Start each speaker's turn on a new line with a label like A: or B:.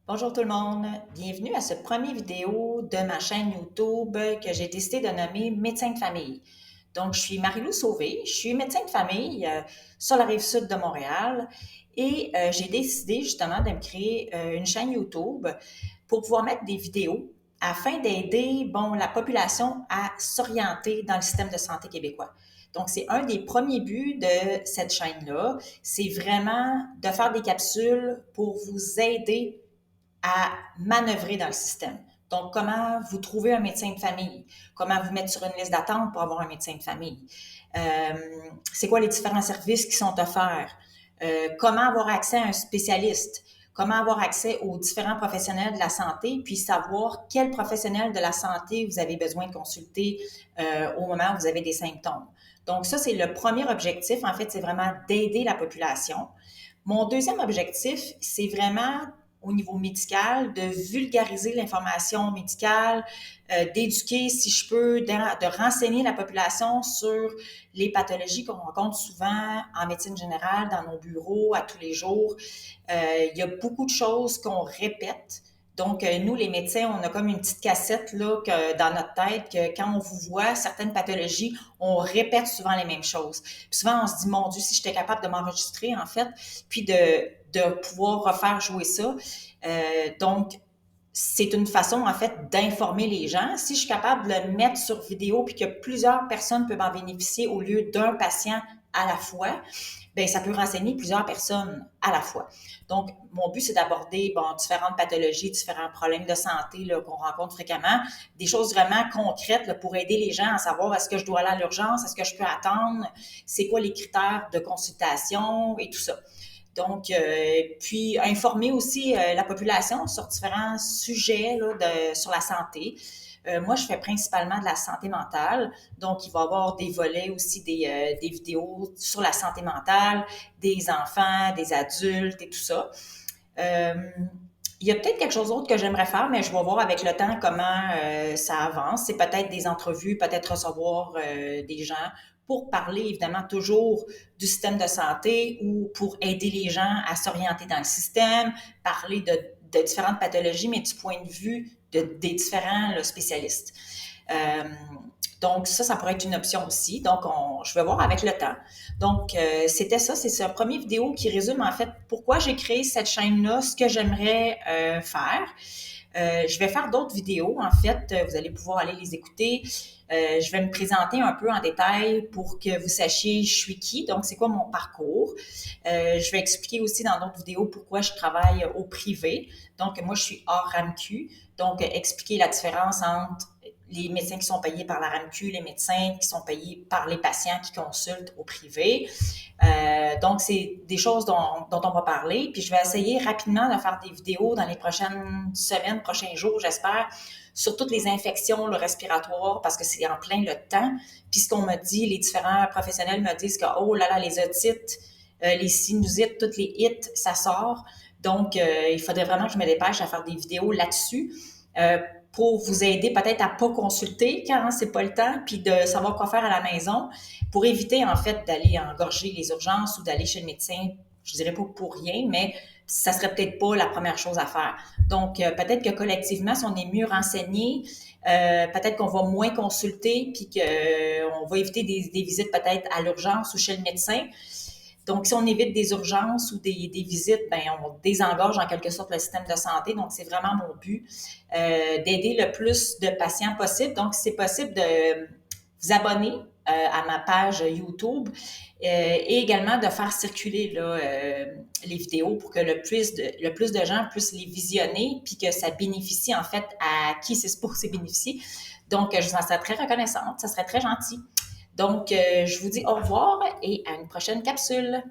A: Bonjour tout le monde, bienvenue à ce premier vidéo de ma chaîne YouTube que j'ai décidé de nommer Médecin de famille. Donc, je suis Marie-Lou Sauvé, je suis médecin de famille sur la rive sud de Montréal et j'ai décidé justement de me créer une chaîne YouTube pour pouvoir mettre des vidéos afin d'aider la population à s'orienter dans le système de santé québécois. Donc, c'est un des premiers buts de cette chaîne-là, c'est vraiment de faire des capsules pour vous aider à manœuvrer dans le système. Donc, comment vous trouver un médecin de famille? Comment vous mettre sur une liste d'attente pour avoir un médecin de famille? C'est quoi les différents services qui sont offerts? Comment avoir accès à un spécialiste? Comment avoir accès aux différents professionnels de la santé, puis savoir quel professionnel de la santé vous avez besoin de consulter au moment où vous avez des symptômes. Donc, ça, c'est le premier objectif. En fait, c'est vraiment d'aider la population. Mon deuxième objectif, c'est vraiment au niveau médical, de vulgariser l'information médicale, d'éduquer, si je peux, de renseigner la population sur les pathologies qu'on rencontre souvent en médecine générale, dans nos bureaux, à tous les jours. Il y a beaucoup de choses qu'on répète. Donc, nous, les médecins, on a comme une petite cassette là, dans notre tête que quand on vous voit certaines pathologies, on répète souvent les mêmes choses. Puis souvent, on se dit, mon Dieu, si j'étais capable de m'enregistrer, en fait, puis de pouvoir refaire jouer ça. Donc, c'est une façon, en fait, d'informer les gens. Si je suis capable de le mettre sur vidéo puis que plusieurs personnes peuvent en bénéficier au lieu d'un patient à la fois, bien, ça peut renseigner plusieurs personnes à la fois. Donc, mon but, c'est d'aborder, différentes pathologies, différents problèmes de santé là, qu'on rencontre fréquemment, des choses vraiment concrètes là, pour aider les gens à savoir est-ce que je dois aller à l'urgence, est-ce que je peux attendre, c'est quoi les critères de consultation et tout ça. Donc, puis informer aussi la population sur différents sujets là, sur la santé. Moi, je fais principalement de la santé mentale. Donc, il va y avoir des volets aussi, des vidéos sur la santé mentale, des enfants, des adultes et tout ça. Euh, il y a peut-être quelque chose d'autre que j'aimerais faire, mais je vais voir avec le temps comment ça avance. C'est peut-être des entrevues, peut-être recevoir des gens pour parler évidemment toujours du système de santé ou pour aider les gens à s'orienter dans le système, parler de différentes pathologies, mais du point de vue des différents là, spécialistes. Euh, donc, ça pourrait être une option aussi. Donc, je vais voir avec le temps. Donc, c'était ça. C'est ce premier vidéo qui résume en fait pourquoi j'ai créé cette chaîne-là, ce que j'aimerais faire. Je vais faire d'autres vidéos, en fait. Vous allez pouvoir aller les écouter. Je vais me présenter un peu en détail pour que vous sachiez je suis qui, donc c'est quoi mon parcours. Je vais expliquer aussi dans d'autres vidéos pourquoi je travaille au privé. Donc, moi, je suis hors RAMQ. Donc, expliquer la différence entre les médecins qui sont payés par la RAMQ, les médecins qui sont payés par les patients qui consultent au privé. Donc, c'est des choses dont on va parler. Puis, je vais essayer rapidement de faire des vidéos dans les prochaines semaines, prochains jours, j'espère, sur toutes les infections respiratoires parce que c'est en plein le temps. Puis, ce qu'on m'a dit, les différents professionnels me disent que, oh là là, les otites, les sinusites, toutes les hits, ça sort. Donc, il faudrait vraiment que je me dépêche à faire des vidéos là-dessus. Pour vous aider peut-être à pas consulter quand c'est pas le temps, puis de savoir quoi faire à la maison, pour éviter en fait d'aller engorger les urgences ou d'aller chez le médecin, je dirais pas pour rien, mais ça serait peut-être pas la première chose à faire. Donc peut-être que collectivement, si on est mieux renseigné, peut-être qu'on va moins consulter, puis qu'on va éviter des visites peut-être à l'urgence ou chez le médecin. Donc, si on évite des urgences ou des visites, ben on désengorge en quelque sorte le système de santé. Donc, c'est vraiment mon but, d'aider le plus de patients possible. Donc, c'est possible de vous abonner à ma page YouTube et également de faire circuler là, les vidéos pour que le plus de gens puissent les visionner puis que ça bénéficie en fait à qui c'est supposé bénéficier. Donc, je vous en serais très reconnaissante. Ça serait très gentil. Donc, je vous dis au revoir et à une prochaine capsule.